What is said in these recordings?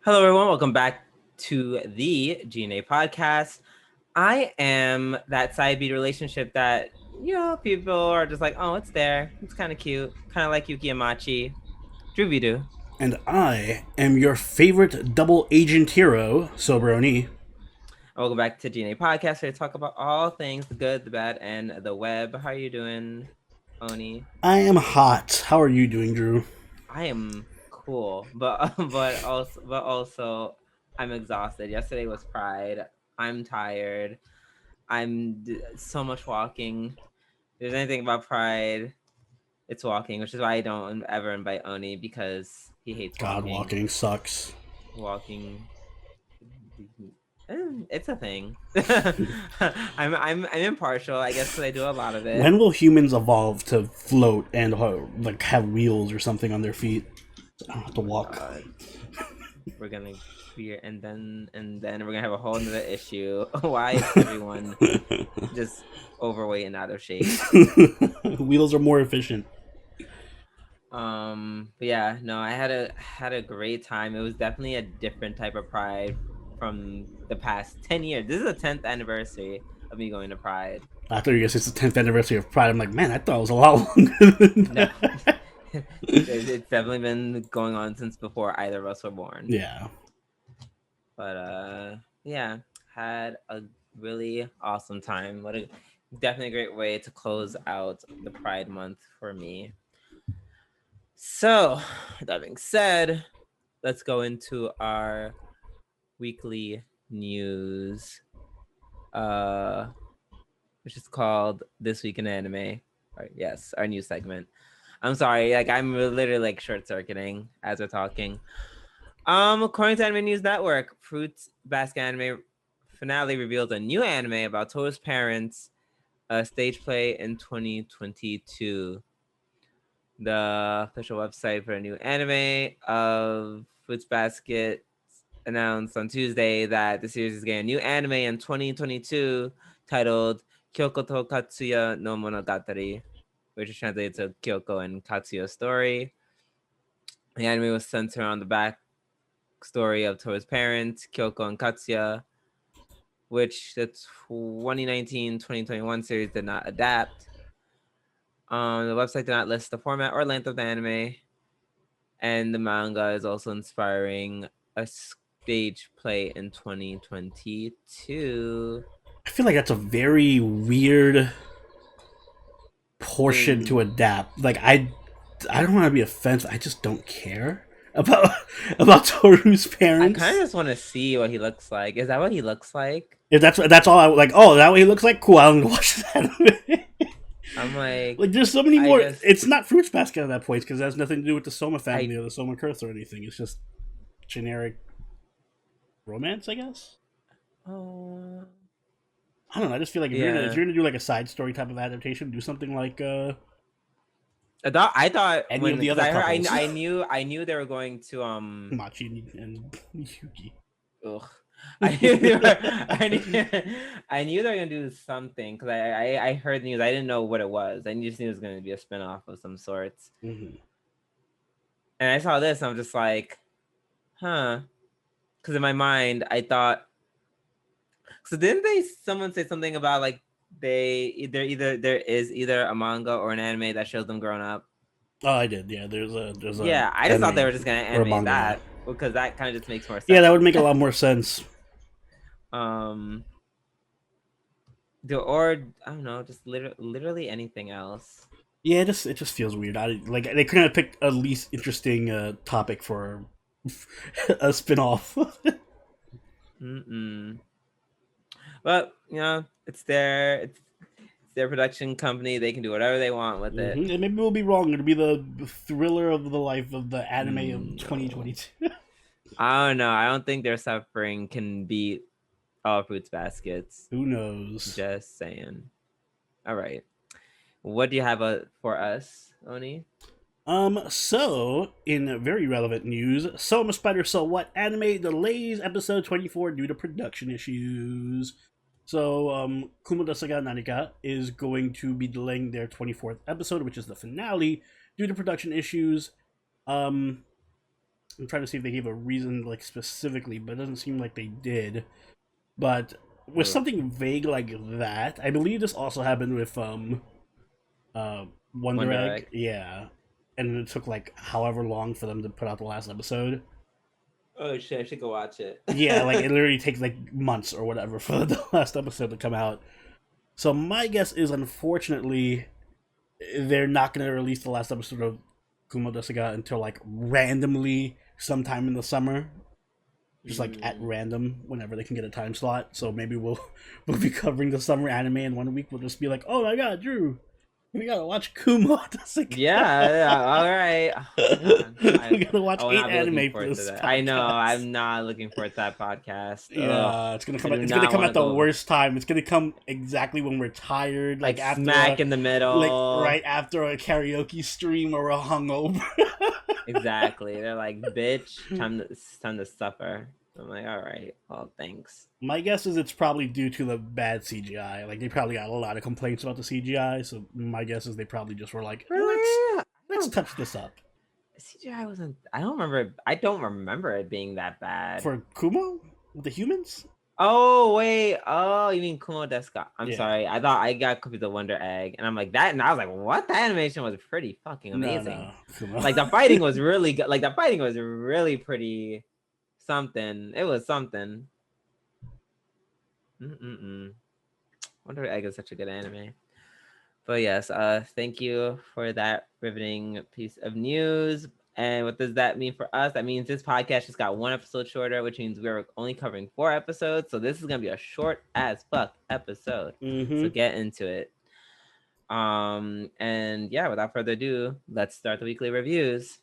Hello, everyone. Welcome back to the G&A Podcast. I am that side B relationship that, people are just like, oh, it's there. It's kind of cute. Kind of like Yuki and Machi. Droopy do. And I am your favorite double agent hero, Sobroni. Welcome back to G&A Podcast, where we talk about all things the good, the bad, and the web. How are you doing, Oni? I am hot. How are you doing, Drew? I am cool, but but also I'm exhausted. Yesterday was Pride. I'm tired. So much walking. If there's anything about Pride, it's walking, which is why I don't ever invite Oni because he hates God, walking. walking sucks. Walking, it's a thing. I'm impartial, I guess, because I do a lot of it. When will humans evolve to float and like have wheels or something on their feet? I don't have to walk. God, we're gonna clear, and then we're gonna have a whole other issue. Why is everyone just overweight and out of shape? Wheels are more efficient. But yeah, no, I had a great time. It was definitely a different type of Pride from the past 10 years. This is the 10th anniversary of me going to Pride. After you guess it's the 10th anniversary of Pride, I'm like, man, I thought it was a lot longer than No, that. it's definitely been going on since before either of us were born. Yeah. But yeah, had a really awesome time. Definitely a great way to close out the Pride month for me. So, that being said, let's go into our weekly news, which is called This Week in Anime. Yes, our news segment. I'm sorry, I'm literally short circuiting as we're talking. According to Anime News Network, Fruits Basket Anime finale reveals a new anime about Toru's parents, a stage play in 2022. The official website for a new anime of Fruits Basket announced on Tuesday that the series is getting a new anime in 2022 titled Kyoko to Katsuya no Monogatari, which is translated to Kyoko and Katsuya's story. The anime was centered on the backstory of Toru's parents, Kyoko and Katsuya, which the 2019-2021 series did not adapt. The website did not list the format or length of the anime, and the manga is also inspiring a stage play in 2022. I feel like that's a very weird portion to adapt. Like I don't want to be offensive. I just don't care about Toru's I kind of parents. just want to see what he looks like. Is that what he looks like? If that's all I like. Oh, that way he looks like. Cool. I don't watch that. I'm like, Like there's so many I more. just, It's not Fruits Basket at that point because it has nothing to do with the Soma I, family or the Soma curse or anything. It's just generic romance, I guess. oh, I don't know. I just feel like if yeah. you're gonna do like a side story type of adaptation, do something like I thought any of when the because other I heard couples, I knew they were going to Machi and Yuki. ugh. I knew they were, I knew they were gonna do something because I heard news. I didn't know what it was. I just knew it was gonna be a spinoff of some sorts. Mm-hmm. And I saw this, and I'm just like, huh? Because in my mind, I thought. So didn't someone say something about either there is either a manga or an anime that shows them growing up? Oh, I did. Yeah, there's a Yeah, I just thought they anime were just gonna or a animate manga. Yeah, that because that kind of just makes more yeah, that would sense. make a lot more sense. um, or I don't know, just literally anything else. Yeah, it just feels weird. Like they couldn't have picked a least interesting topic for a spin-off. Mm-mm. But it's their production company. They can do whatever they want with it. And maybe we'll be wrong. It'll be the thriller of the life of the anime of No, 2022. I don't know. I don't think their suffering can beat all fruits baskets. Who knows? Just saying. All right. What do you have for us, Oni? So in very relevant news, Soma Spider So What anime delays episode 24 due to production issues. So, Kumoda Saga Nanika is going to be delaying their 24th episode, which is the finale, due to production issues. Um, I'm trying to see if they gave a reason like specifically, but it doesn't seem like they did. But with something vague like that, I believe this also happened with Wonder Egg. Yeah. And it took like however long for them to put out the last episode. Oh shit, I should go watch it. Yeah, like it literally takes like months or whatever for the last episode to come out. So my guess is, unfortunately, they're not going to release the last episode of Kumo Saga until like randomly sometime in the summer, just like at random whenever they can get a time slot. So maybe we'll be covering the summer anime in 1 week. We'll just be like, oh my god, Drew, we gotta watch Kumo Saga. Yeah, all right. We gotta watch 8 anime for this podcast. I know. I'm not looking forward to that podcast. Yeah, it's gonna come. It's gonna come at the worst time. It's gonna come exactly when we're tired, like after smack in the middle, like right after a karaoke stream or a hungover. Exactly. They're like, bitch, time to suffer. I'm like, all right, well, thanks. My guess is it's probably due to the bad CGI. Like, they probably got a lot of complaints about the CGI, so my guess is they probably just were like, let's touch this up. CGI wasn't... I don't remember it being that bad. For Kumo? With the humans? Oh, wait. Oh, you mean Kumo Deska. I'm sorry. I thought I got confused with Wonder Egg. And I'm like, that... And I was like, what? The animation was pretty fucking amazing. No. Like, the fighting was really good. Like, the fighting was really pretty... something. It was something. Wonder Egg is such a good anime. But yes, thank you for that riveting piece of news. And what does that mean for us? That means this podcast just got 1 episode shorter, which means we're only covering 4 episodes. So this is gonna be a short as fuck episode. So get into it. And yeah, without further ado, let's start the weekly reviews.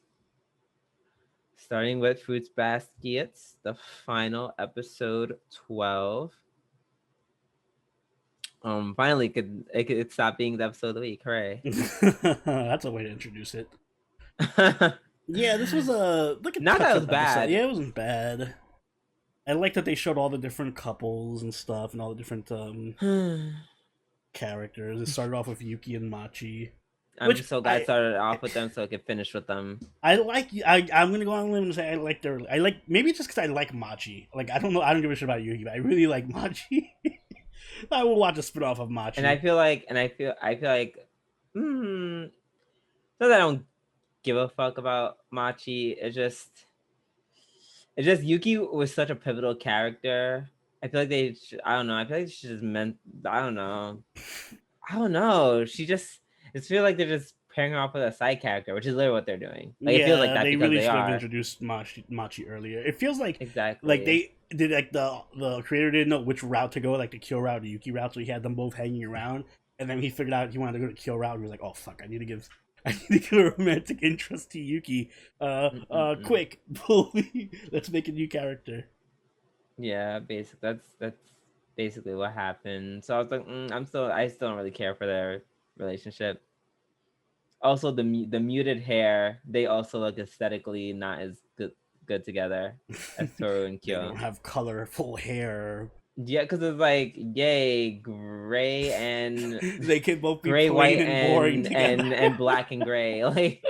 Starting with Fruits Baskets, the final episode 12. Finally, it could stop being the episode of the week. Hooray! That's a way to introduce it. Yeah, this was not that it was bad. Episode. Yeah, it wasn't bad. I like that they showed all the different couples and stuff, and all the different characters. It started off with Yuki and Machi. I'm so glad I started off with them so I could finish with them. I'm gonna go on a limb and say maybe it's just because I like Machi. Like, I don't know, I don't give a shit about Yuki, but I really like Machi. I will watch a spin-off of Machi. And I feel like not that I don't give a fuck about Machi. It's just Yuki was such a pivotal character. I feel like I don't know. I feel like she just meant, I don't know. She just, I feel like they're just pairing her off with a side character, which is literally what they're doing. Like, it feels like that they really should have introduced Machi earlier. It feels like exactly like they did, like the creator didn't know which route to go, like the Kyo route or Yuki route, so he had them both hanging around, and then he figured out he wanted to go to Kyo route, and he was like, oh fuck, I need to give a romantic interest to Yuki. Quick, let's make a new character. Yeah, basically that's basically what happened. So I was like, I still don't really care for their relationship. Also, the muted hair, they also look aesthetically not as good together as Toru and Kyo. They don't have colorful hair. Yeah, because it's like, yay, gray and they can both be gray, white, and boring and black and gray, like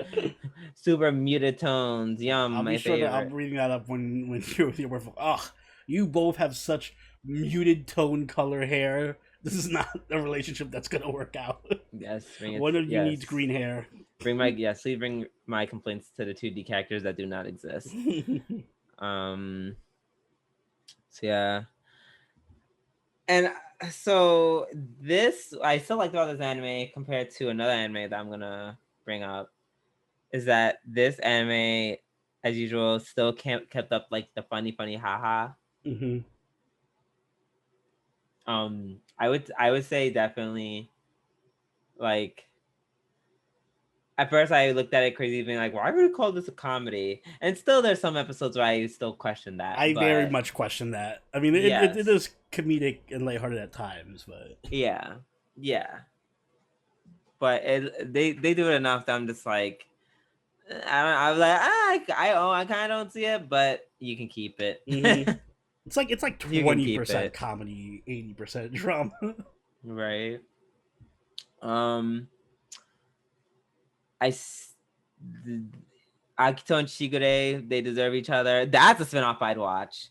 super muted tones. Yum, my favorite. I'm reading that up when you're with your wife. Ugh, you both have such muted tone color hair. This is not a relationship that's gonna work out. Yes, one of you needs green hair. Please bring my complaints to the 2D characters that do not exist. So yeah. And so this, I still like about this anime compared to another anime that I'm gonna bring up, is that this anime, as usual, still kept up like the funny haha. I would say definitely, like, at first I looked at it crazy, being like, why would we call this a comedy? And still there's some episodes where I still question that. I very much question that. I mean, it is comedic and lighthearted at times, but yeah. But they do it enough that I'm just like, I'm like, I kind of don't see it, but you can keep it. It's like 20% comedy, 80% drama. Right. Akito and Shigure, they deserve each other. That's a spinoff I'd watch.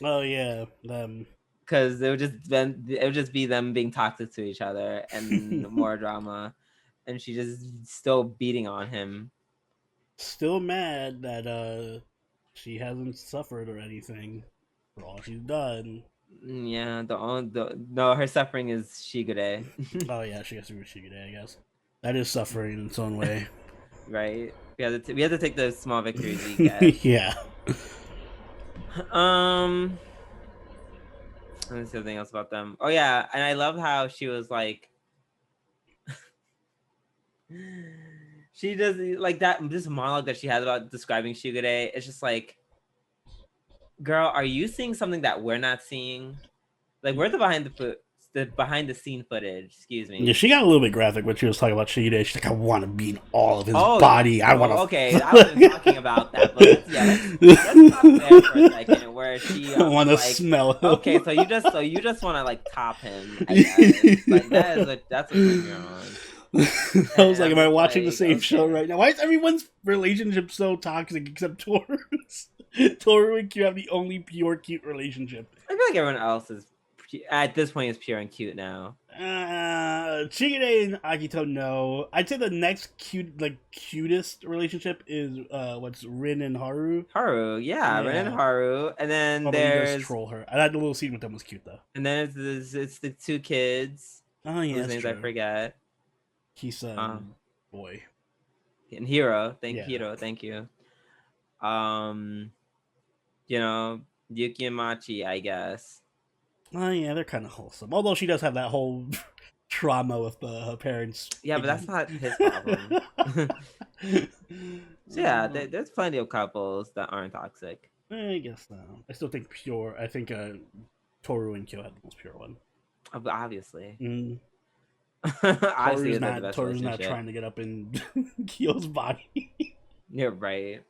Oh yeah, them. Because it would just be them being toxic to each other and more drama, and she just still beating on him. Still mad that she hasn't suffered or anything for all she's done. Yeah, no, her suffering is Shigure. Oh yeah, she gets through Shigure, I guess. That is suffering in its own way. Right? We have to take those small victories we get. Yeah. Let me see something else about them. Oh yeah, and I love how she was like, she does like that. This monologue that she has about describing Shigure. It's just like, girl, are you seeing something that we're not seeing? Like, we're the behind the scene footage. Excuse me. Yeah, she got a little bit graphic when she was talking about Shigure. She's like, I want to be in all of his body. I want to. Okay, I wasn't talking about that, but let's stop there for a second. Where she I want to like, smell him. Okay, so you just want to like top him. I guess. Like that's what you're on. I was like, am I watching the like, same okay. show right now? Why is everyone's relationship so toxic except Toru's? Toru and Q have the only pure cute relationship. I feel like everyone else is at this point is pure and cute now. Shigure and Akito, no. I'd say the next cutest relationship is what's Rin and Haru. Haru, yeah. Rin and Haru, and then there's troll her. I thought the little scene with them was cute though. And then it's the two kids. Oh yeah, whose names I forget. Kisa, boy, and Hiro. Thank you. You know, Yuki and Machi, I guess. Oh yeah, they're kind of wholesome. Although she does have that whole trauma with her parents. Yeah, but that's not his problem. So yeah, there's plenty of couples that aren't toxic. I guess so. I still think pure. I think Toru and Kyo had the most pure one. Obviously. Mm. Obviously, Toru's not trying to get up in Kyo's body. You're right.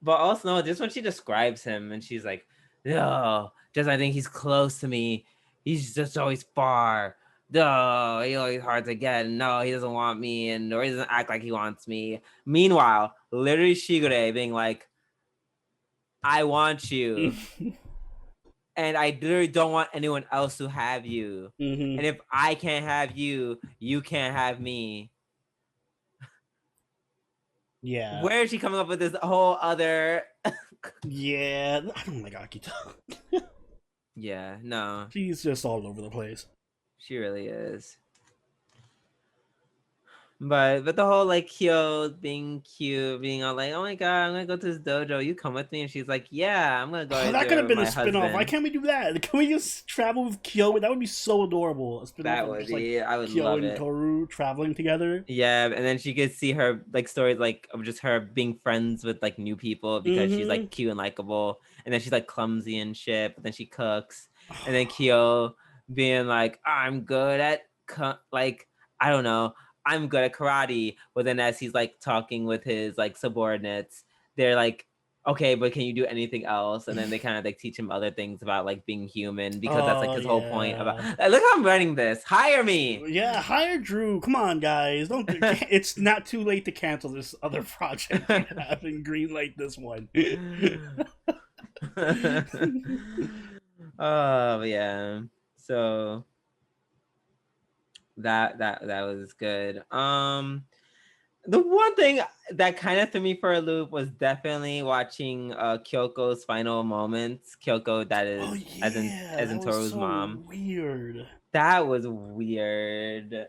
But also, no, just when she describes him and she's like, no, just I think he's close to me. He's just always far. No, he's always hard to get. No, he doesn't want me, or he doesn't act like he wants me. Meanwhile, literally Shigure being like, I want you. And I literally don't want anyone else to have you. Mm-hmm. And if I can't have you, you can't have me. Yeah. Where is she coming up with this whole other... Yeah, I don't like Akito. Yeah, no. She's just all over the place. She really is. But the whole like Kyo being cute, being all like, oh my god, I'm gonna go to this dojo. You come with me? And she's like, yeah, I'm gonna go. That could have been a spin-off. Why can't we do that? Can we just travel with Kyo? That would be so adorable. A spin-off that would be. Like, I would Kyo love and it. Toru traveling together. Yeah, and then she could see her like stories like of just her being friends with like new people because she's like cute and likable, and then she's like clumsy and shit. But then she cooks, and then Kyo being like, I'm good at like I don't know. I'm good at karate, but then as he's like talking with his like subordinates, they're like, okay, but can you do anything else? And then they kind of like teach him other things about like being human because that's like his whole point about. Look how I'm running this. Hire me. Yeah, hire Drew. Come on, guys. Don't. It's not too late to cancel this other project you have and greenlight this one. Oh yeah. So. That was good. The one thing that kind of threw me for a loop was definitely watching Kyoko's final moments. Kyoko, that is as in Toru's mom. Weird. That was weird.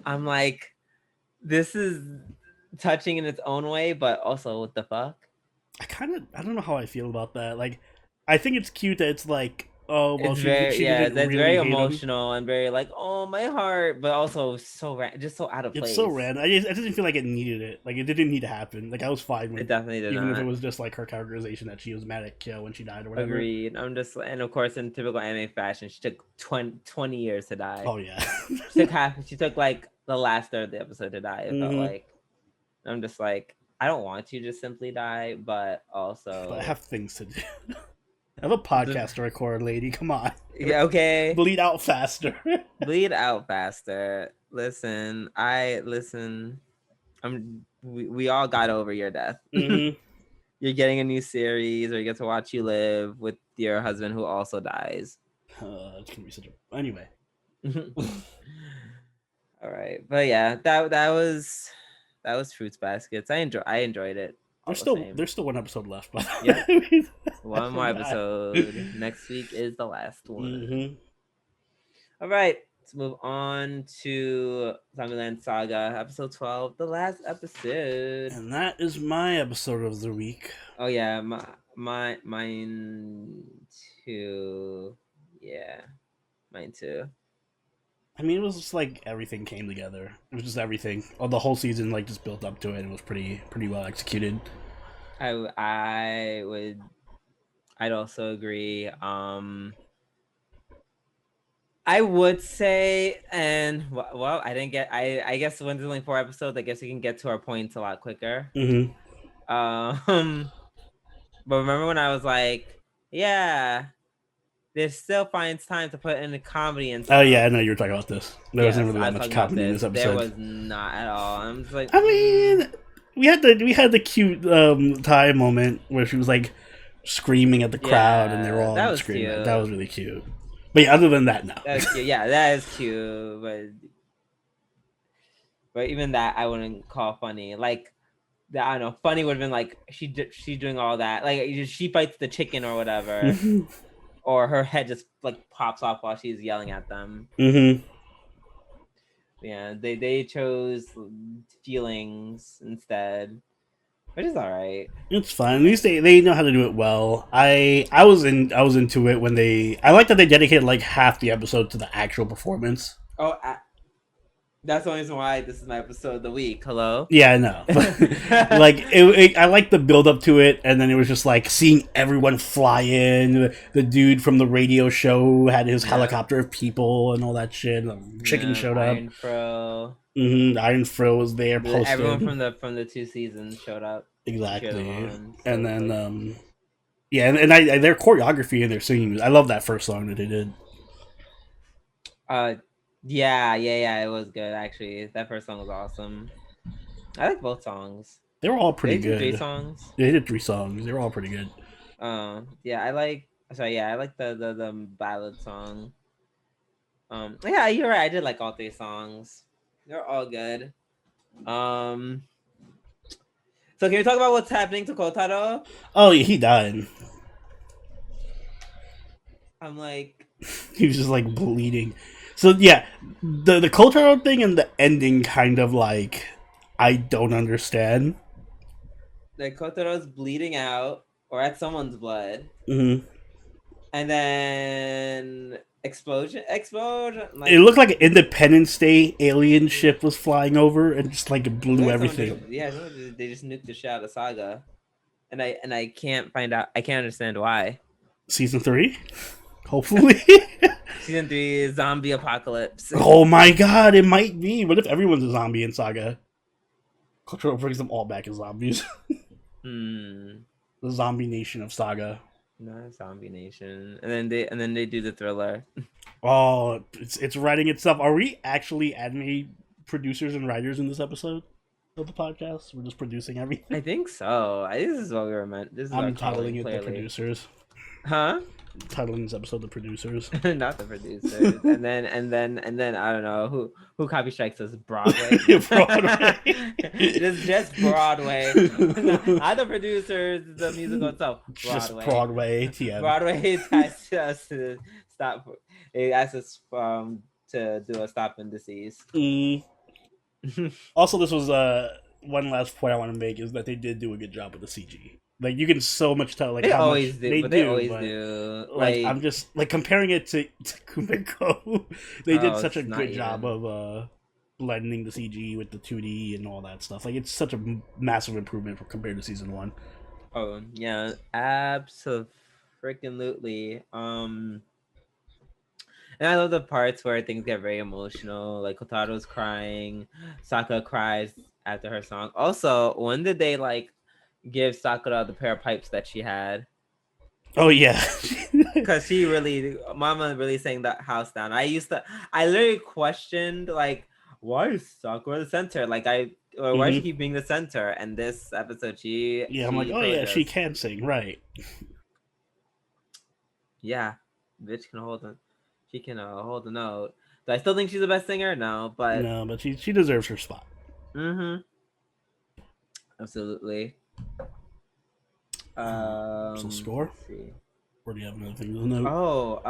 I'm like, this is touching in its own way, but also what the fuck? I don't know how I feel about that. Like, I think it's cute that it's like, oh well, that's really very emotional and very like, oh my heart, but also so just so out of place. It's so random. I didn't feel like it needed it. Like it didn't need to happen. Like I was fine with it. Definitely did even not. if it was just like her characterization that she was mad at Kyo when she died or whatever. Agreed. I'm just, and of course in typical anime fashion, she took 20 years to die. Oh yeah. She took like the last third of the episode to die. It felt like. I'm just like, I don't want you to simply die, but also but I have things to do. I have a podcast to record, lady. Come on. Yeah, okay. Bleed out faster. Bleed out faster. Listen. we all got over your death. Mm-hmm. You're getting a new series, or you get to watch You Live with your husband who also dies. It's gonna be such a anyway. All right, but yeah, that was Fruits Baskets. I enjoyed it. There's still one episode left, but yeah, one more episode. Next week is the last one. Mm-hmm. All right, let's move on to Zombieland Saga episode 12, the last episode, and that is my episode of the week. Oh yeah, mine too. Yeah, mine too. I mean, it was just like everything came together. It was just everything. Oh, the whole season like just built up to it. It was pretty well executed. I'd also agree. I would say, and well, I didn't get. I guess when there's only 4 episodes, I guess we can get to our points a lot quicker. Mm-hmm. But remember when I was like, yeah, this still finds time to put in the comedy and stuff. Oh yeah, I know you were talking about this. There wasn't really that much comedy in this episode. There was not at all. I'm just like, I mean, we had the cute Thai moment where she was like screaming at the crowd and they were all screaming. Cute. That was really cute. But yeah, other than that, no. That was cute. Yeah, that is cute. But even that, I wouldn't call funny. Like, I don't know. Funny would have been like she doing all that. Like she bites the chicken or whatever, or her head just like pops off while she's yelling at them. Mm-hmm. Yeah, they chose feelings instead, which is all right. It's fine. At least they know how to do it well. I was into it when I like that they dedicated like half the episode to the actual performance. Oh, that's the only reason why this is my episode of the week. Hello? Yeah, I know. Like, I like the build up to it, and then it was just like seeing everyone fly in. The dude from the radio show had his helicopter of people and all that shit. The chicken showed up. Iron Fro. Mm-hmm. Iron Fro was there. Posted. Everyone from the 2 seasons showed up. Exactly. And then, yeah, and their choreography and their singing. I love that first song that they did. Yeah, it was good actually. That first song was awesome. I like both songs. They were all pretty good. 3 songs. They did 3 songs. They were all pretty good. Yeah, I like the ballad song. Yeah, you're right. I did like all 3 songs. They're all good. So can we talk about what's happening to Kotaro? Oh yeah, he died. I'm like, he was just like bleeding. So yeah, the Kotaro thing and the ending kind of like I don't understand. Like Kotaro's bleeding out or at someone's blood, mm-hmm. and then explosion. Like, it looked like an Independence Day alien ship was flying over and just like blew everything. They just nuked the shit out of Saga, and I can't understand why. Season 3, hopefully. Season 3 is zombie apocalypse. Oh my god, it might be. What if everyone's a zombie in Saga? Kotaro brings them all back as zombies. The zombie nation of Saga. Not Zombie Nation, and then they do the thriller. Oh, it's writing itself. Are we actually anime producers and writers in this episode of the podcast? We're just producing everything. I think so. This is what we were meant. I'm titling it the producers. Huh? Titling this episode the producers. Not the producers. and then I don't know who copy strikes us. Broadway. Broadway. It's just Broadway. Not the producers, the musical itself. Broadway. Just Broadway. TM. Broadway asks us to stop. It asks us to do a stop and disease. Also, this was one last point I want to make is that they did do a good job with the CG. Like you can so much tell, like they how always much do. They always do. Like I'm just like comparing it to Kumiko. They did such a good job of blending the CG with the 2D and all that stuff. Like it's such a massive improvement compared to season 1. Oh yeah, absolutely. And I love the parts where things get very emotional. Like Kotaro's crying, Sakura cries after her song. Also, when did they like give Sakura the pair of pipes that she had? Oh yeah, because Mama really sang that house down. I literally questioned like, why is Sakura the center? Like I or why does she keep being the center? And this episode, Yeah, I'm like, oh yeah, she can sing, right? Yeah, bitch can hold a, she can hold a note. Do I still think she's the best singer? No, but she deserves her spot. Absolutely. So score. Let's see. Or do you have another thing to note? Oh,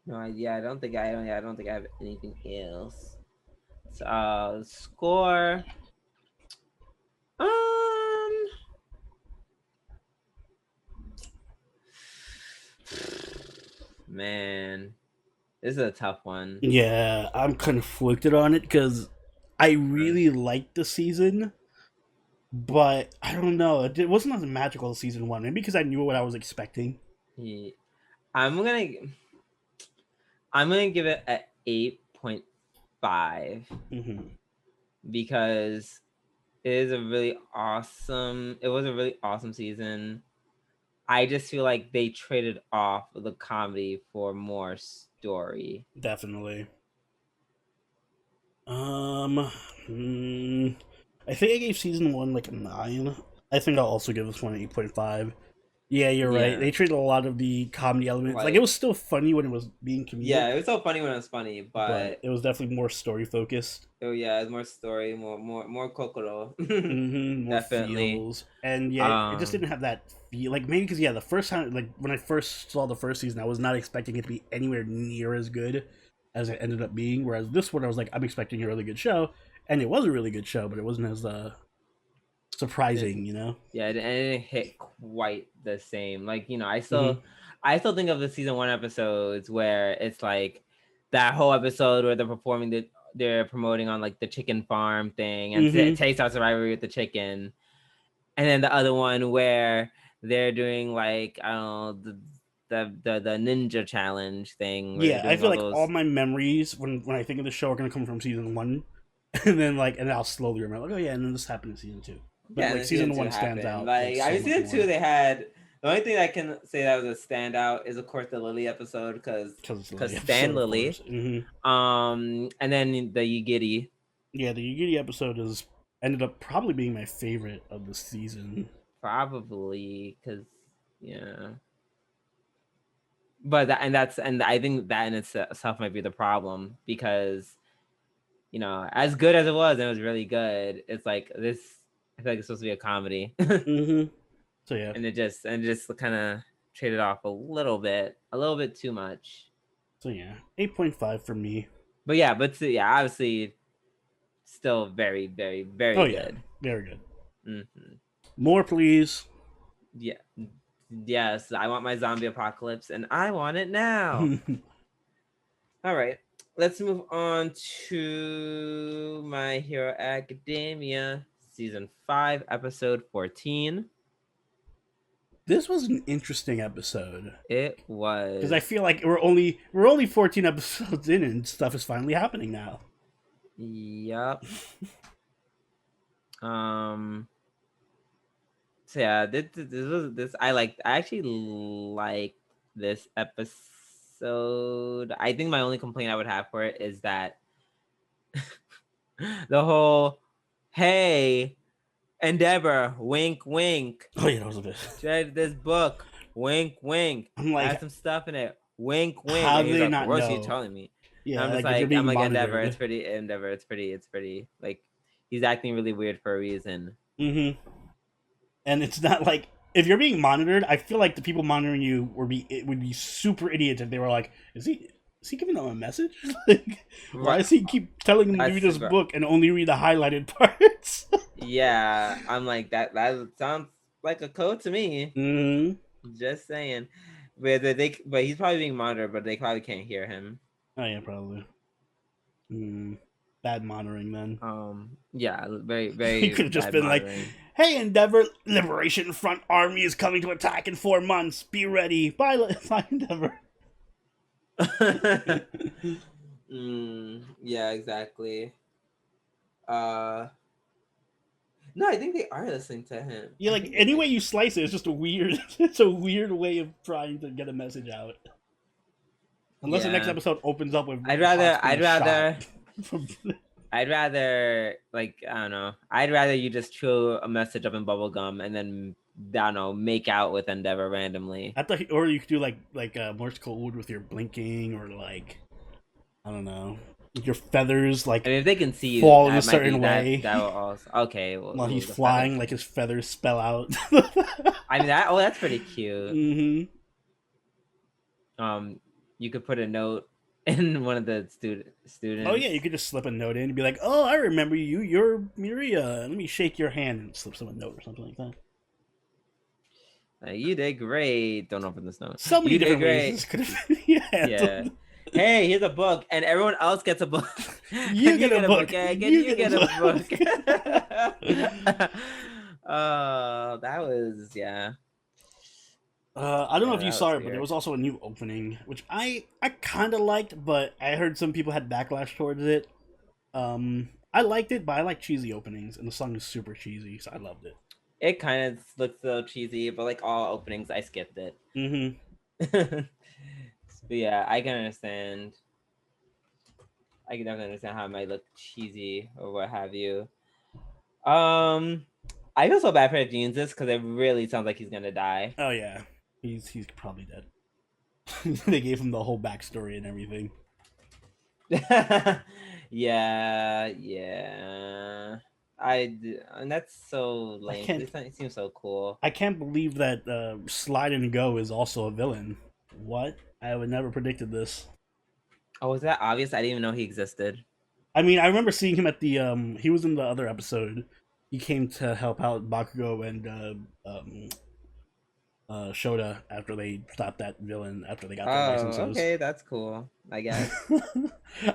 no, I don't think I have anything else. So, score. Man, this is a tough one. Yeah, I'm conflicted on it because I really liked the season, but I don't know. It wasn't as magical as season 1. Maybe because I knew what I was expecting. Yeah. I'm gonna give it an 8.5 because it was a really awesome season. I just feel like they traded off the comedy for more story. Definitely. I think I gave season 1 like a 9. I think I'll also give this one an 8.5. Yeah, you're right. They treated a lot of the comedy elements. Like, it was still funny when it was being comedic. Yeah, it was so funny when it was funny, but it was definitely more story focused. Oh yeah, it's more story, more kokoro. More Definitely. Feels. And yeah, it just didn't have that feel. Like, maybe because the first time, like when I first saw the first season, I was not expecting it to be anywhere near as good as it ended up being. Whereas this one, I was like, I'm expecting a really good show, and it was a really good show, but it wasn't as surprising, Yeah, it didn't hit quite the same. Like, I still think of the season 1 episodes where it's like that whole episode where they're promoting on like the chicken farm thing and Taste Out Survivor with the chicken, and then the other one where they're doing like I don't know the ninja challenge thing. Yeah, I feel like all my memories when I think of the show are gonna come from season 1, and then and I'll slowly remember like, oh yeah, and then this happened in season 2. But yeah, like season 1 stands out. Like I so season 2, they had the only thing I can say that was a standout is of course the Lily episode because Stan Lily. And then the Yigiri. Yeah, the Yigiri episode ended up probably being my favorite of the season. Probably because but I think that in itself might be the problem because as good as it was, and it was really good. It's like this. I feel like it's supposed to be a comedy. So yeah, and it just kind of traded off a little bit too much. So yeah, 8.5 for me. But obviously, still very, very, very good. Yeah, very good. More, please. Yeah. Yes, I want my zombie apocalypse, and I want it now. All right, let's move on to My Hero Academia, season 5, episode 14. This was an interesting episode. It was, because I feel like we're only 14 episodes in, and stuff is finally happening now. Yep. So yeah, this I actually liked this episode. I think my only complaint I would have for it is that the whole hey Endeavor wink wink. Oh yeah, that was a bit. Read this book wink wink. I'm like, has some stuff in it wink wink. How do they not know? What are you telling me? Yeah, I'm just like Endeavor. It's pretty. Endeavor. It's pretty. Like he's acting really weird for a reason. And it's not like if you're being monitored. I feel like the people monitoring you would be super idiots if they were like, is he giving them a message? Like, why does he keep telling them to read this book and only read the highlighted parts? Yeah, I'm like that sounds like a code to me. Just saying. But he's probably being monitored, but they probably can't hear him. Oh yeah, probably. Bad monitoring then. Yeah, very, very. He could have just been like, "Hey, Endeavor, Liberation Front Army is coming to attack in 4 months. Be ready. Bye, Endeavor." Yeah, exactly. No, I think they are listening to him. Yeah, like any way you slice it, it's just a weird. It's a weird way of trying to get a message out. Unless the next Yeah. episode opens up with I'd Hawks rather being shot from- I'd rather like I don't know. I'd rather you just chew a message up in bubble gum and then I don't know, make out with Endeavor randomly. I thought, or you could do like Morse code with your blinking, or like I don't know, your feathers like I mean, if they can see you, fall in a that might be certain way. That will also okay. Well, while he's the flying, feathers. like his feathers spell out. I mean that. Oh, that's pretty cute. Mm-hmm. You could put a note in one of the students. Oh yeah, you could just slip a note in and be like, "Oh, I remember you. You're Miria. Let me shake your hand," and slip some a note or something like that. You did great. Don't open this note. So many You different did ways great. this could have been handled. Yeah. Hey, here's a book, and everyone else gets a book. You get a book. And You get get a a book. That was yeah. I don't know if you that saw was it, but weird. there was also a new opening, which I kind of liked, but I heard some people had backlash towards it. I liked it, but I like cheesy openings, and the song is super cheesy, so I loved it. It kind of looks a little cheesy, but like all openings, I skipped it. Mm-hmm. But yeah, I can understand. I can definitely understand how it might look cheesy or what have you. I feel so bad for Jesus because it really sounds like he's gonna die. Oh yeah, he's probably dead. They gave him the whole backstory and everything. yeah. And that's so lame. It seems so cool. I can't believe that Slide and Go is also a villain. What? I would never predicted this. Oh, was that obvious? I didn't even know he existed. I mean, I remember seeing him at the he was in the other episode. He came to help out Bakugo and Shota after they stopped that villain after they got their licenses. Okay, that's cool. I guess.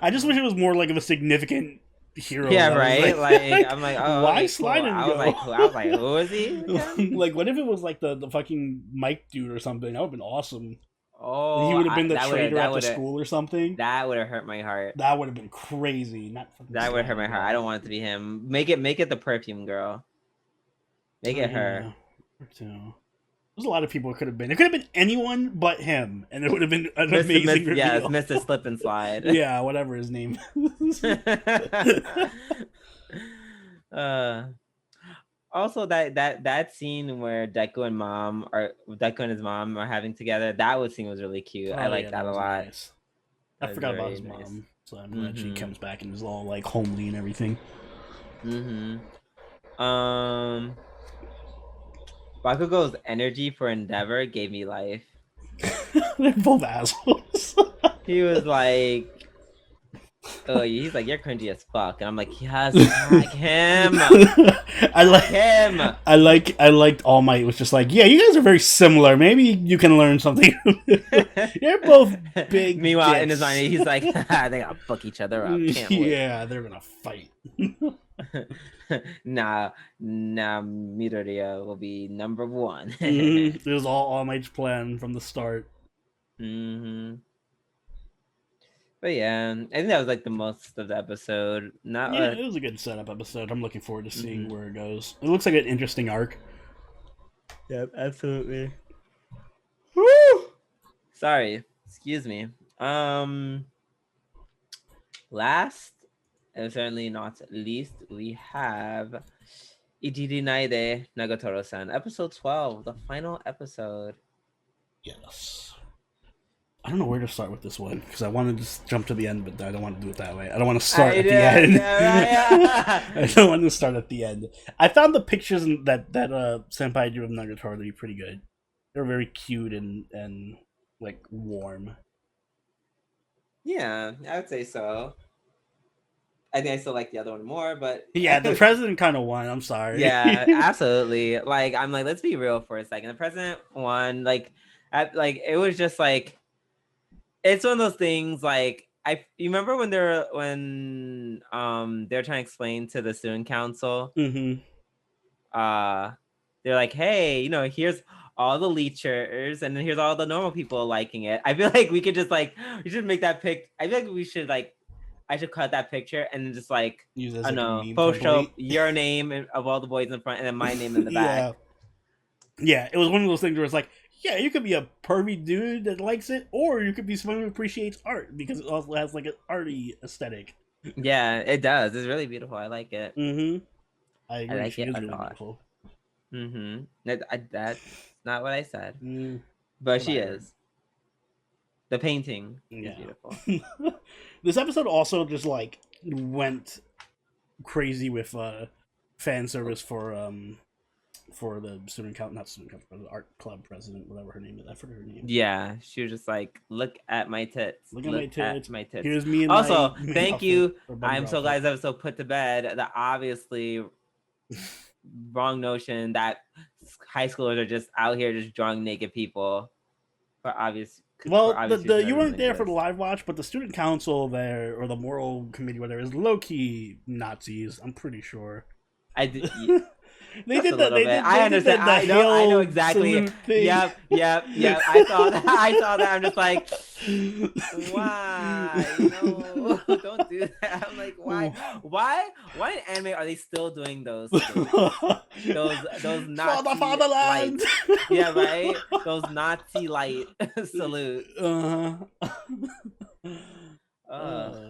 I just wish it was more like of a significant hero. Yeah, right. Like I'm like, oh, why okay, Slide cool. and I Go? was like, who is he? Again? Like, what if it was like the fucking Mike dude or something? That would have been awesome. Oh, He would have been the that traitor at the would've- school or something. That would have hurt my heart. That would have been crazy. That would hurt my heart. I don't want it to be him. Make it the perfume girl. Make it her. Too. There's a lot of people it could have been. It could have been anyone but him, and it would have been an amazing reveal. Yeah, Mr. Slip and Slide. Yeah, whatever his name is. Also, that scene where Deku and his mom are having together, that scene was really cute. I like that a lot. Nice. I forgot about his mom, so I'm glad she comes back and is all like homely and everything. Bakugo's energy for Endeavor gave me life. They're both assholes. He was like, oh, he's like, you're cringy as fuck, and I'm like, yes, like him. I like him. I liked All Might was just like, yeah, you guys are very similar. Maybe you can learn something. You're both big. Meanwhile, dicks. in his mind, he's like, they gotta fuck each other up. Can't wait. Yeah, they're gonna fight. nah, Midoriya will be number one. It was all Might's plan from the start. But yeah, I think that was like the most of the episode. It was a good setup episode. I'm looking forward to seeing where it goes. It looks like an interesting arc. Yep, absolutely. Woo! Sorry, excuse me. Last and certainly not least, we have Ijiri Naide Nagatoro-san, episode 12, the final episode. Yes. I don't know where to start with this one because I wanted to just jump to the end, but I don't want to do it that way. I don't want to start at the end. I don't want to start at the end. I found the pictures that Senpai drew of Nagatoro to be pretty good. They're very cute and like warm. Yeah, I would say so. I think I still like the other one more, but yeah, the president kind of won. I'm sorry. Yeah, absolutely. Like I'm like, let's be real for a second. The president won. Like, it was just like. It's one of those things like you remember when they're trying to explain to the student council. Mm-hmm. They're like, hey, here's all the leechers and then here's all the normal people liking it. I feel like we could just we should make that pic. I feel like we should I should cut that picture and then just use it as I don't know, Photoshop your name of all the boys in front and then my name in the back. Yeah, it was one of those things where it's like, yeah, you could be a pervy dude that likes it, or you could be someone who appreciates art because it also has like an arty aesthetic. Yeah, it does. It's really beautiful. I like it. Mm-hmm. I I agree. like She it is a really lot. beautiful. Mm-hmm. That's not what I said, but That's what she I heard. is. The painting is Yeah. beautiful. This episode also just like went crazy with fan service for the student count, not student count, the art club president, whatever her name is. I forget her name. Yeah, she was just like, "Look at my tits. Look at my tits. tits." Here's me in Also, my thank outfit, you. or bummer I'm so glad outfit. this episode put to bed the obviously wrong notion that high schoolers are just out here just drawing naked people for obvious. Well, reasons you weren't doesn't there for the exist. live watch, but the student council there or the moral committee, whatever, is low key Nazis. I'm pretty sure. I did. They Just did a that. little They bit. did. I They understand. did the I know hail exactly. salute thing. Yep. I saw that. I saw that. I'm just like, why? No, don't do that. I'm like, why? Why in anime are they still doing those things? Those Nazi For the fatherland. lights? Yeah, right. Those Nazi light salute. I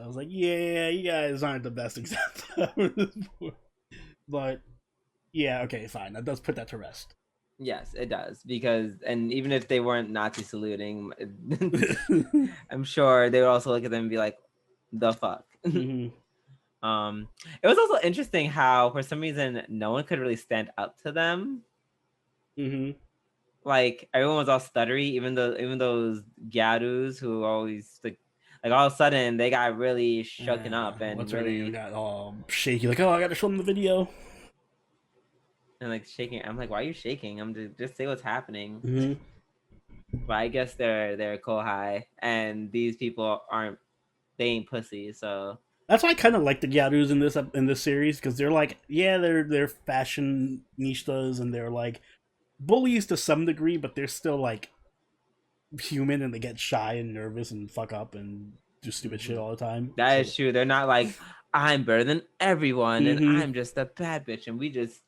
was like, yeah, you guys aren't the best example. But yeah, okay, fine. That does put that to rest. Yes, it does, because and even if they weren't Nazi saluting, I'm sure they would also look at them and be like, "The fuck." Mm-hmm. It was also interesting how for some reason no one could really stand up to them. Mm-hmm. Like everyone was all stuttery, even those gyarus who always like all of a sudden they got really shooken up and What's really her name? Got all shaky, like, oh, I gotta show them the video. and like shaking. I'm like, why are you shaking? I'm just say what's happening. Mm-hmm. But I guess they're kohai, and these people they ain't pussies, so That's why I kind of like the gyarus in this series, because they're like, yeah, they're fashionistas and they're like bullies to some degree, but they're still like human and they get shy and nervous and fuck up and do stupid shit all the time. That is true. They're not like, I'm better than everyone and Mhm. I'm just a bad bitch and we just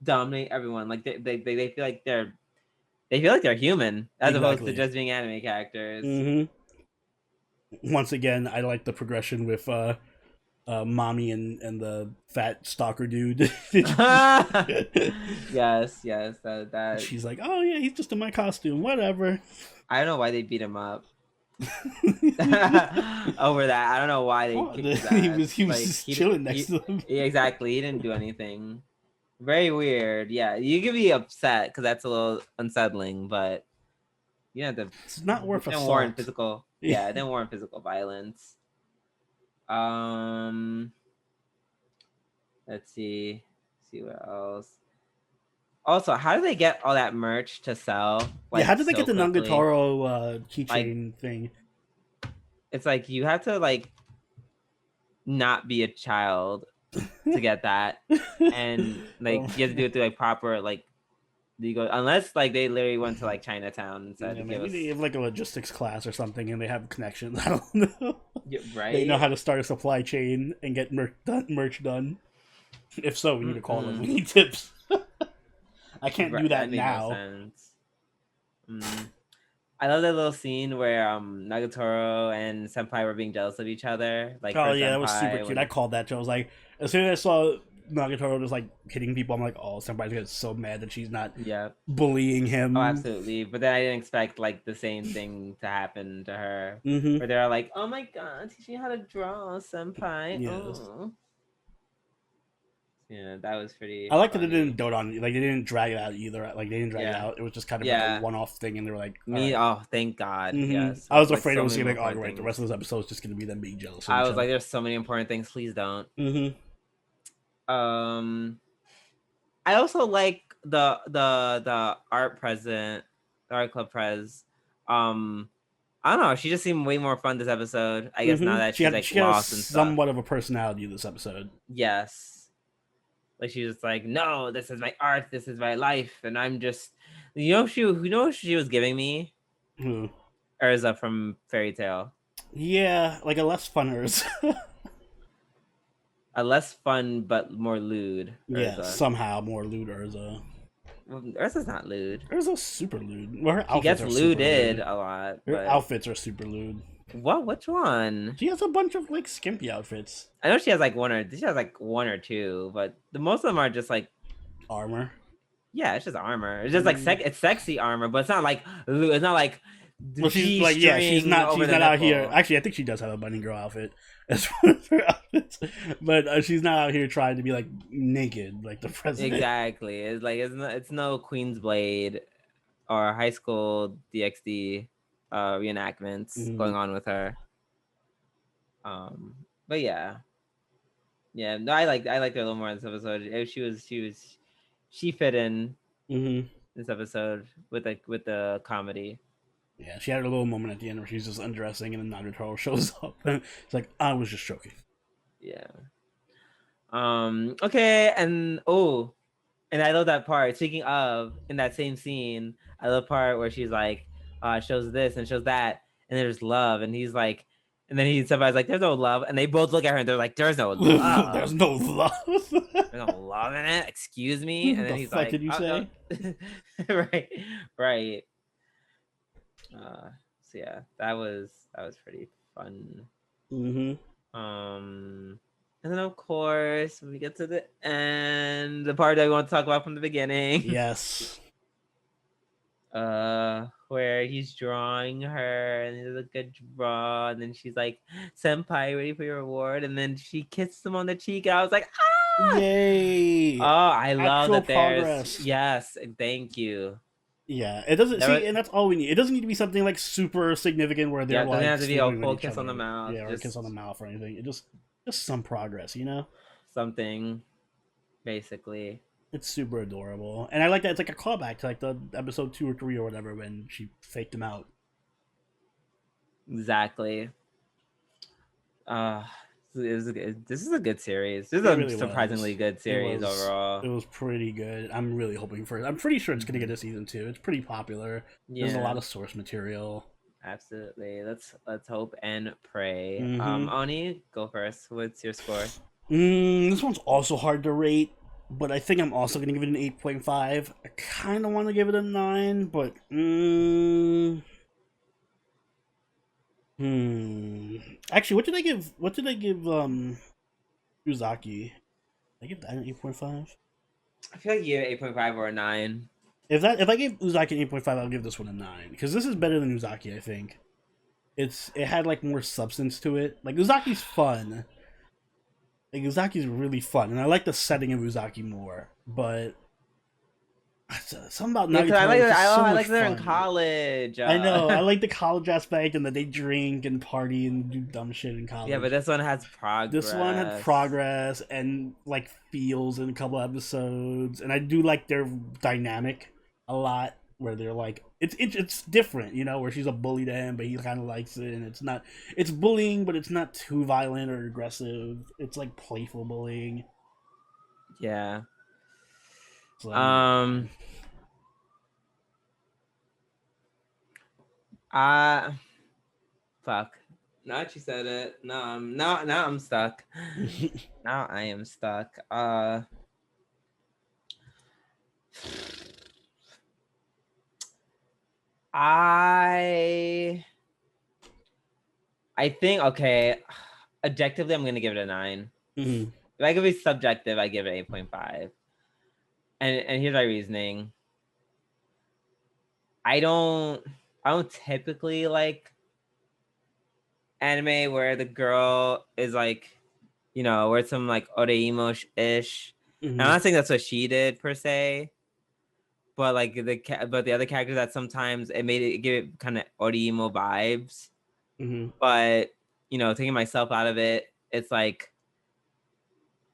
dominate everyone. Like they feel like they're human as opposed to Exactly. just being anime characters. Mhm. Once again, I like the progression with mommy and the fat stalker dude. Yes, that She's like, oh yeah, he's just in my costume, whatever. I don't know why they beat him up over that. I don't know why they kicked his ass. he was just chilling next to him. Yeah, exactly. He didn't do anything. Very weird. Yeah, you can be upset because that's a little unsettling, but you have to. It's not worth It assault. warrant physical. Yeah, it didn't warrant physical violence. Let's see what else. Also, how do they get all that merch to sell? Like, yeah, how did they so get the quickly? Nagatoro keychain thing? It's like you have to like not be a child to get that, and like you have to do it through like proper like you go unless like they literally went to like Chinatown and said, maybe they have like a logistics class or something, and they have connections. I don't know. Yeah, right? They know how to start a supply chain and get merch done. If so, we need to call them. We need tips. I can't do that made now. No sense. I love that little scene where Nagatoro and Senpai were being jealous of each other. Like, oh yeah, that was super cute. when... I called that. I was like, as soon as I saw Nagatoro just like hitting people, I'm like, oh, Senpai's getting so mad that she's not bullying him. Oh, absolutely. But then I didn't expect like the same thing to happen to her. Mm-hmm. Where they're like, oh my god, teach me how to draw, Senpai. Yes. Oh. Yeah, that was pretty. I like that they didn't dote on it. Like they didn't drag it out either. Like they didn't drag it out. It was just kind of like a one-off thing, and they were like, oh, thank God. Mm-hmm. Yes. I was afraid so it was gonna be like, oh, right, the rest of this episode is just gonna be them being jealous. I was like, there's so many important things. Please don't. Mm-hmm. I also like the art president, the art club pres. I don't know. She just seemed way more fun this episode. I guess now that she's lost and stuff. Somewhat of a personality this episode. Yes, like she's just like, no, this is my art, this is my life, and I'm just, she was giving me. Who? Urza from Fairy Tail. Yeah, like a less fun Urza. A less fun but more lewd Urza. Yeah, somehow more lewd Urza. Ursa's not lewd. Ursa's super lewd. Well, her She gets outfits are super lewded lewd. a lot. Her But outfits are super lewd. what? Which one? She has a bunch of like skimpy outfits. I know she has like one or two, but most of them are just like Armor. Yeah, it's just armor. It's just like it's sexy armor, but it's not like it's not like. Well, she's like she's not out here. Actually, I think she does have a bunny girl outfit as one of her outfits, but she's not out here trying to be like naked like the president. Exactly. It's like it's no Queen's Blade or High School DxD reenactments going on with her. But yeah. No, I liked her a little more in this episode. She fit in this episode with the comedy. Yeah, she had a little moment at the end where she's just undressing and then Nagatoro shows up. It's like, I was just joking. Yeah. Okay, and I love that part. Speaking of, in that same scene, I love the part where she's like, shows this and shows that, and there's love, and he's like, and then somebody's like, there's no love, and they both look at her and they're like, there's no love. There's no love. There's no love in it. Excuse me. And then he's like, did you say? No. Right. So yeah, that was pretty fun. And then of course when we get to the end, the part that we want to talk about from the beginning. Yes. Where he's drawing her and he does a good draw, and then she's like, "Senpai, ready for your award?" And then she kissed him on the cheek, and I was like, "Ah! Yay!" Oh, I love that there's progress. Yes, thank you. Yeah, it doesn't and that's all we need. It doesn't need to be something like super significant where they're like, it doesn't have to be a full kiss on the mouth. Yeah, or a kiss on the mouth or anything. It just some progress, you know? Something, basically. It's super adorable, and I like that it's like a callback to like the episode 2 or 3 or whatever when she faked him out. Exactly. This is a good series. This is a really surprisingly good series overall. It was pretty good. I'm really hoping for it. I'm pretty sure it's gonna get a season 2. It's pretty popular. Yeah. There's a lot of source material. Absolutely. Let's hope and pray. Oni, go first. What's your score? This one's also hard to rate, but I think I'm also gonna give it an 8.5. I kind of want to give it a 9, but Actually, what did I give? Uzaki? I give that an 8.5. I feel like you gave 8.5 or a 9. If I gave Uzaki an 8.5, I'll give this one a 9 because this is better than Uzaki. I think it had like more substance to it. Like Uzaki's fun. Like Uzaki's really fun, and I like the setting of Uzaki more. But something about Nagatoro. I like they're in college. I know. I like the college aspect and that they drink and party and do dumb shit in college. Yeah, but this one has progress. This one had progress and like feels in a couple episodes, and I do like their dynamic a lot. Where they're like, it's different, you know, where she's a bully to him, but he kind of likes it, and it's bullying, but it's not too violent or aggressive. It's like playful bullying. Yeah. So, fuck. Now that you said it, now I'm stuck. Now I am stuck. I think, okay, objectively, I'm gonna give it a 9. If I could be subjective, I give it 8.5. And here's my reasoning. I don't typically like anime where the girl is like, you know, where it's some like oreimo-ish. I'm not saying that's what she did per se, but like the other characters that sometimes it give it kind of oreimo vibes. But you know, taking myself out of it, it's like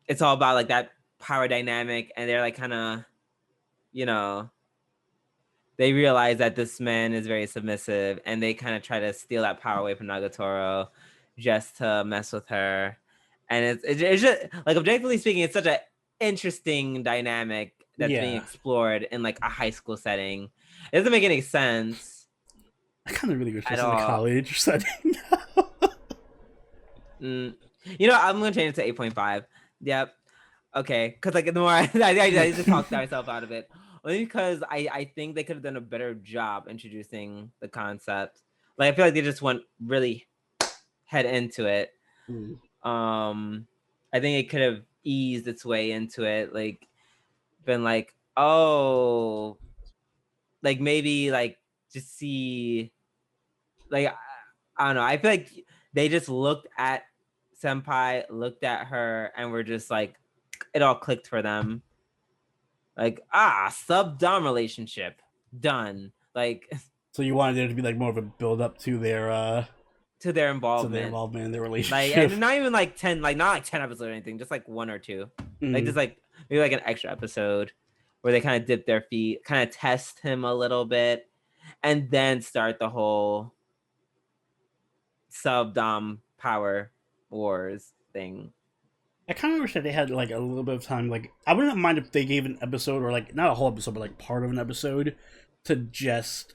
it's all about like that power dynamic, and they're like kind of, you know, they realize that this man is very submissive, and they kind of try to steal that power away from Nagatoro just to mess with her. And it's just like, objectively speaking, it's such an interesting dynamic that's being explored in like a high school setting. It doesn't make any sense. I kind of really wish this in a college setting. You know, I'm gonna change it to 8.5. Yep. Okay, because like the more I just talked myself out of it. only because I think they could have done a better job introducing the concept. Like I feel like they just went really head into it. Mm. I think it could have eased its way into it, like been like, oh, like maybe like just see, like I don't know. I feel like they just looked at Senpai, looked at her, and were just like, it all clicked for them. Like sub dom relationship done. Like So you wanted there to be like more of a build up to their involvement. in their Like, relationship. and not even like 10, like not like 10 episodes or anything, just like 1 or 2. Like just Mm. like maybe like an extra episode where they kind of dip their feet, kind of test him a little bit, and then start the whole sub dom power wars thing. I kind of wish that they had like a little bit of time. Like, I wouldn't mind if they gave an episode, or like not a whole episode, but like part of an episode to just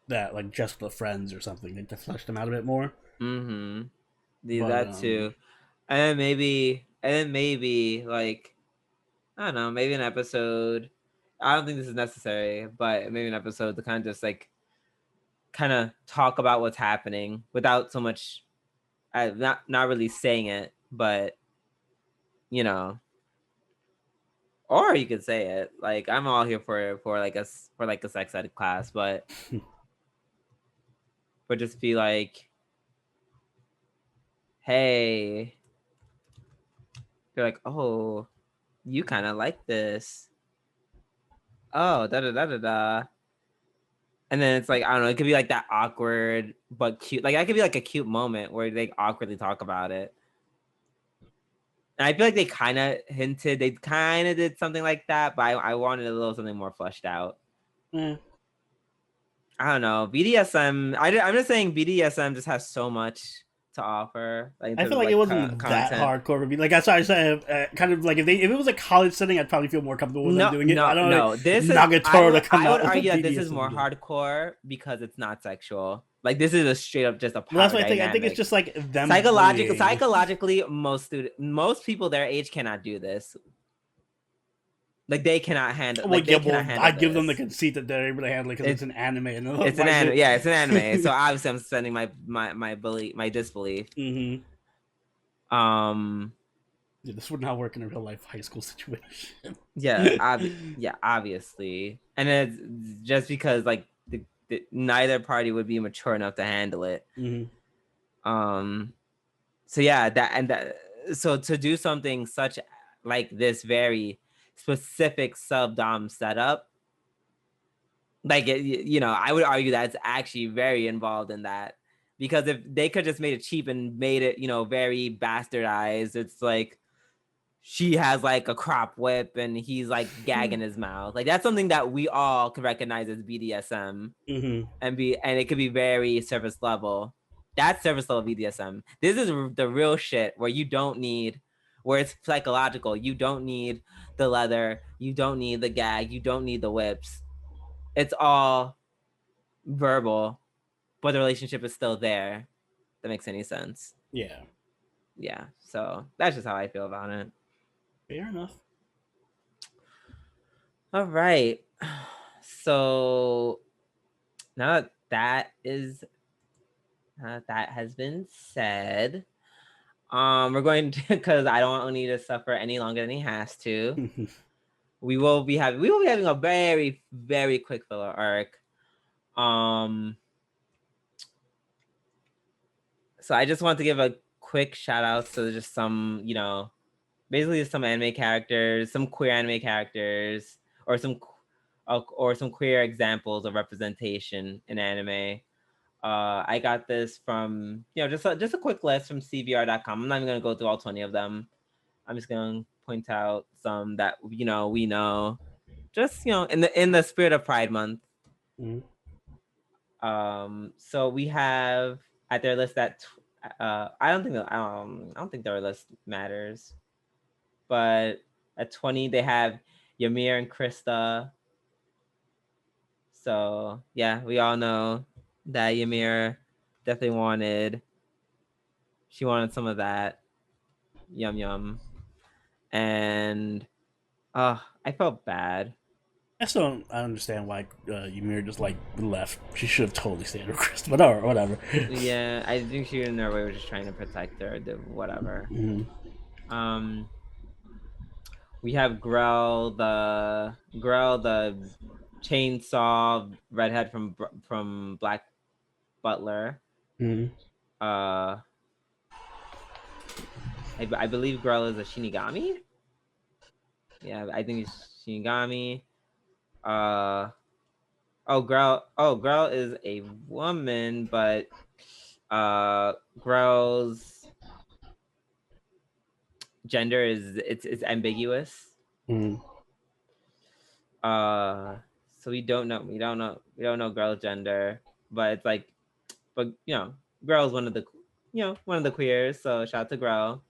that, like just the friends or something, like, to flesh them out a bit more. Mm-hmm. Do But that too. And then maybe like, I don't know, maybe an episode. I don't think this is necessary, but maybe an episode to kind of just like kind of talk about what's happening without so much, not really saying it, but you know, or you could say it. Like I'm all here for like a sex ed class, but just be like, hey, you're like, oh, you kind of like this. Oh, da da da da da. And then it's like, I don't know, it could be like that awkward but cute. Like that could be like a cute moment where they awkwardly talk about it. And I feel like they kind of hinted, they kind of did something like that, but I wanted a little something more fleshed out. eh. I don't know. BDSM, I'm just saying BDSM just has so much to offer. Like, in I terms feel of, like like it wasn't that content. hardcore. Like that's why I said, kind of like if it was a college setting, I'd probably feel more comfortable with them doing it. I don't know. This Nagatoro is, to come I would out with argue a that this is BDSM more game. hardcore because it's not sexual. Like this is a straight up just a power Well, that's what dynamic. I think it's just like them Psychologically, most people their age cannot do this. Like they cannot handle. Well, Like they cannot handle. I give them the this. conceit that they're able to handle it because it's an anime. And It's an anime. Yeah, it's an anime. So obviously, I'm suspending my disbelief. Mm-hmm. Yeah, this would not work in a real life high school situation. yeah, obviously, and it's just because like neither party would be mature enough to handle it. Mm-hmm. So yeah, so to do something such like this very specific sub dom setup, like I would argue that it's actually very involved in that, because if they could just made it cheap and made it very bastardized, it's like she has like a crop whip and he's like gagging his mouth, like that's something that we all can recognize as BDSM. Mm-hmm. And it could be very surface level. That's surface level BDSM. This is the real shit where you don't need, where it's psychological. You don't need the leather. You don't need the gag. You don't need the whips. It's all verbal, but the relationship is still there. That makes any sense. Yeah. Yeah. So that's just how I feel about it. Fair enough. All right. So now that has been said, we're going to, because I don't want Oni to suffer any longer than he has to. we will be having a very, very quick filler arc. So I just want to give a quick shout out to just some, basically just some anime characters, some queer anime characters, or some queer examples of representation in anime. I got this from, just a quick list from CVR.com. I'm not even going to go through all 20 of them. I'm just going to point out some that, we know, just, in the spirit of Pride Month. Mm-hmm. So we have at their list that, I don't think their list matters, but at 20, they have Ymir and Krista. So yeah, we all know that Ymir definitely wanted some of that yum. And I felt bad. I still don't I understand why Ymir just like left. She should have totally stayed with Krista, but all right, whatever. Yeah, I think she in her way was just trying to protect her. Whatever. Mhm. Um, we have Grell, the chainsaw redhead from Black Butler. Mhm. Uh, I believe Grell is a Shinigami. Yeah, I think it's Shinigami. Uh, Grell is a woman, but Grell's gender is it's ambiguous. Mhm. Uh, so we don't know Grell's gender, but it's like, but Grell's one of the queers. So shout out to Grell.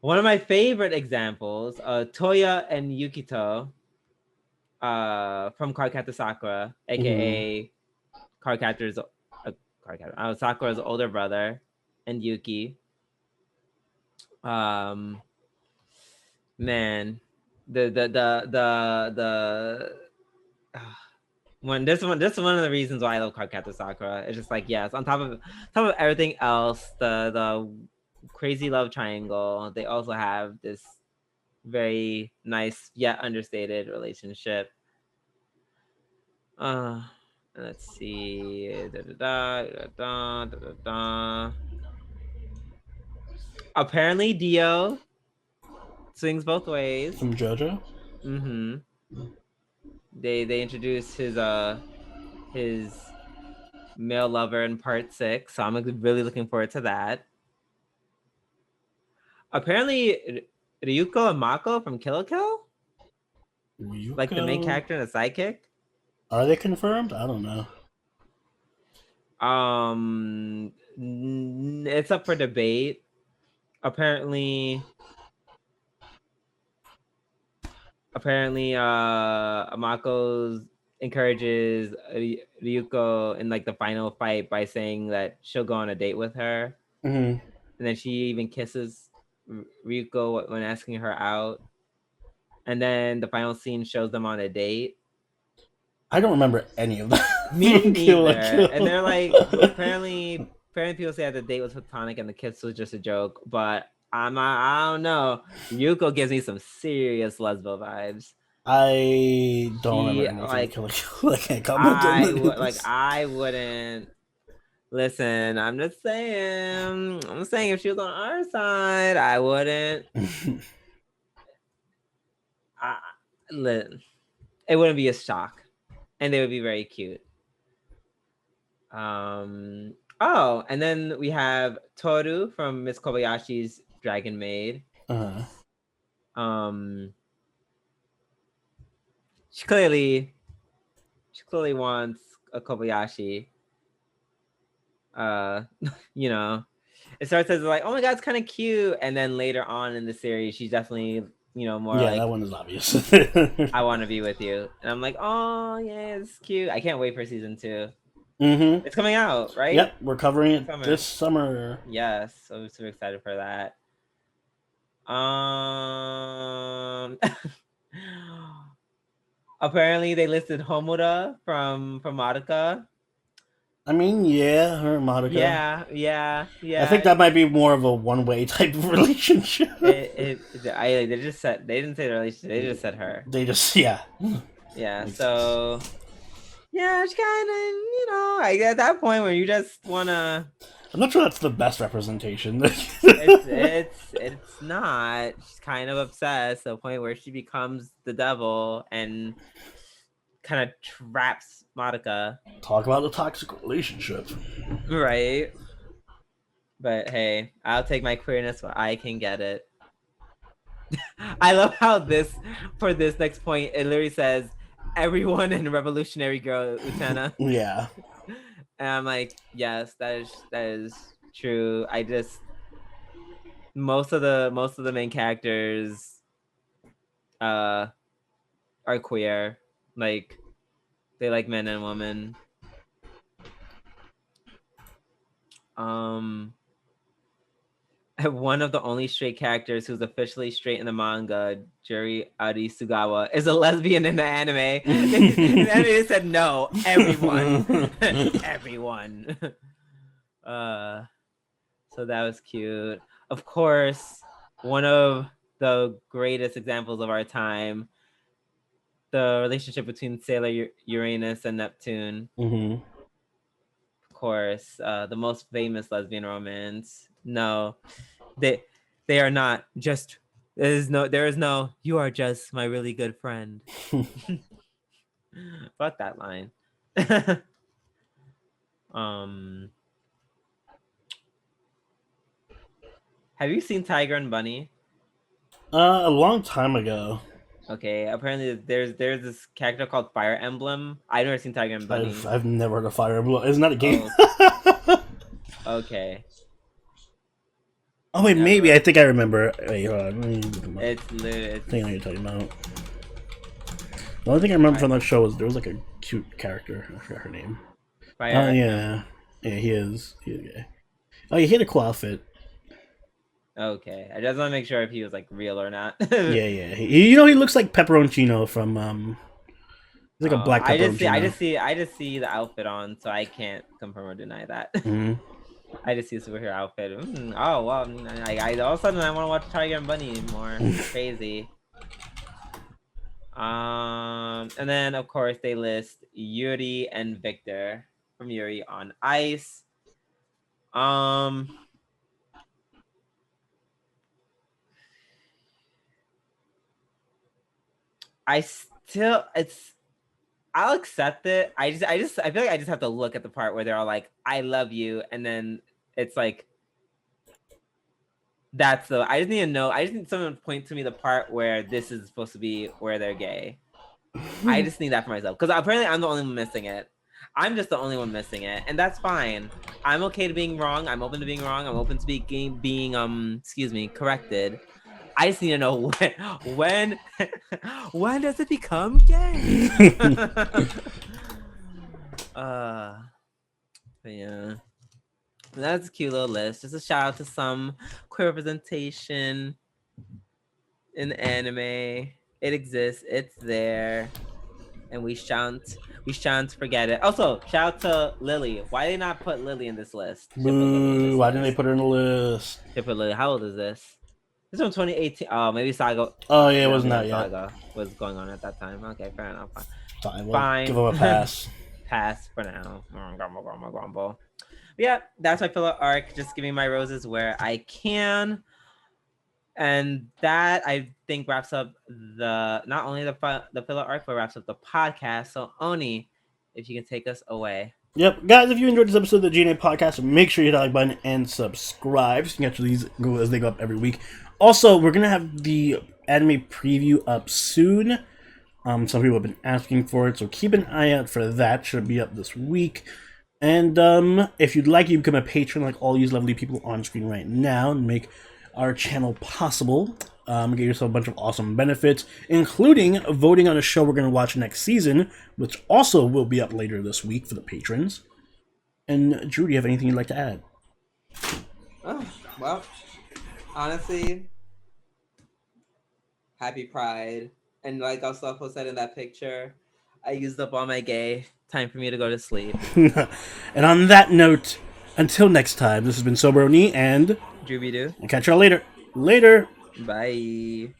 One of my favorite examples, Toya and Yukito, from Cardcaptor Sakura, Mhm. aka Cardcaptor's Sakura's older brother, and Yuki. Um, man, the this is one of the reasons why I love Cardcaptor Sakura. It's just like, yes, on top of everything else, the crazy love triangle. They also have this very nice yet understated relationship. Uh, let's see. Apparently, Dio swings both ways. From JoJo. Mm-hmm. They introduced his male lover in part 6, so I'm really looking forward to that. Apparently, Ryuko and Mako from Kill la Kill, like the main Ryuko. character and the sidekick. Are they confirmed? I don't know. It's up for debate. Apparently, Mako's encourages Ryuko in like the final fight by saying that she'll go on a date with her, Mhm. and then she even kisses Ryuko when asking her out. And then the final scene shows them on a date. I don't remember any of that. Me Kill la neither. Kill. And they're like, apparently people say that the date was platonic and the kiss was just a joke, but I don't know. Ryuko gives me some serious lesbo vibes. I don't remember She anything like Kill la Kill. I can't comment on any of this. I wouldn't listen. I'm just saying. I'm saying if she was on our side, I wouldn't. I, it wouldn't be a shock, and they would be very cute. Oh, and then we have Toru from Miss Kobayashi's Dragon Maid. Uh-huh. Um, she clearly wants a Kobayashi. Uh, you know, it starts as like, oh my god, it's kind of cute, and then later on in the series, she's definitely more Yeah, like, that one is obvious. I want to be with you, and I'm like, oh yeah, it's cute. I can't wait for season 2. Mm-hmm. It's coming out, right? Yep, we're covering it this summer. Yes, so I'm super excited for that. Apparently they listed Homura from Madoka. I mean, yeah, her and Madoka. Yeah. I think that might be more of a one-way type of relationship. They just said, they didn't say the relationship. They just said her. They just yeah. So yeah, it's kind of at that point where you just wanna. I'm not sure that's the best representation. it's not. She's kind of obsessed to the point where she becomes the devil and kind of traps Madoka. Talk about a toxic relationship. Right. But hey, I'll take my queerness where I can get it. I love how for this next point, it literally says, everyone in Revolutionary Girl Utena. Yeah. And I'm like, yes, that is true. I just most of the main characters are queer. Like, they like men and women. one of the only straight characters who's officially straight in the manga, Juri Arisugawa, is a lesbian in the anime. In the anime, they said no, everyone, everyone. So that was cute. Of course, one of the greatest examples of our time, the relationship between Sailor Uranus and Neptune. Mm-hmm. Of course, the most famous lesbian romance. No, they are not just. There is no. You are just my really good friend. Fuck that line. Have you seen Tiger and Bunny? A long time ago. Okay, apparently there's this character called Fire Emblem. I've never seen Tiger and Bunny. I've never heard of Fire Emblem. Isn't that a game? Oh. Okay. Oh wait, maybe I think I remember. Wait, hold on. It's literally. I think I know what you're talking about. The only thing I remember from that show was there was like a cute character. I forgot her name. Fire. Oh yeah, he is gay. Oh, he had a cool outfit. Okay, I just want to make sure if he was like real or not. yeah. He looks like Pepperoncino from He's like a black Pepperoncino. I just see the outfit on, so I can't confirm or deny that. Mm-hmm. I just see a superhero outfit. Oh well, I all of a sudden I want to watch Tiger and Bunny more. Crazy. And then of course they list Yuri and Victor from Yuri on Ice. I'll accept it. I feel like I just have to look at the part where they're all like, "I love you," and then it's like, I just need to know. I just need someone to point to me the part where this is supposed to be where they're gay. I just need that for myself because apparently I'm the only one missing it. I'm just the only one missing it, and that's fine. I'm okay to being wrong. I'm open to being wrong. I'm open to being corrected. I just need to know when does it become gay? But yeah, that's a cute little list. Just a shout out to some queer representation in anime. It exists. It's there, and we shan't forget it. Also, shout out to Lily. Why did they not put Lily in this list? Boo! Why didn't they put her in the list? Lily. How old is this? This is from 2018. Oh, maybe Saga. Oh yeah, it wasn't that yet. Saga was going on at that time. Okay, fair enough. Fine. Give him a pass. Pass for now. Grumble. Yeah, that's my filler arc. Just giving my roses where I can, and that I think wraps up not only the filler arc, but wraps up the podcast. So Oni, if you can take us away. Yep, guys, if you enjoyed this episode of the G&A Podcast, make sure you hit that like button and subscribe so you can get these go as they go up every week. Also, we're going to have the anime preview up soon. Some people have been asking for it, so keep an eye out for that. Should be up this week. And if you'd like, you become a patron like all these lovely people on screen right now and make our channel possible. Get yourself a bunch of awesome benefits, including voting on a show we're going to watch next season, which also will be up later this week for the patrons. And Drew, do you have anything you'd like to add? Oh, well, honestly, happy Pride. And like also said in that picture, I used up all my gay. Time for me to go to sleep. And on that note, until next time, this has been Soberoni and Drooby Doo. I'll catch y'all later. Later! Bye.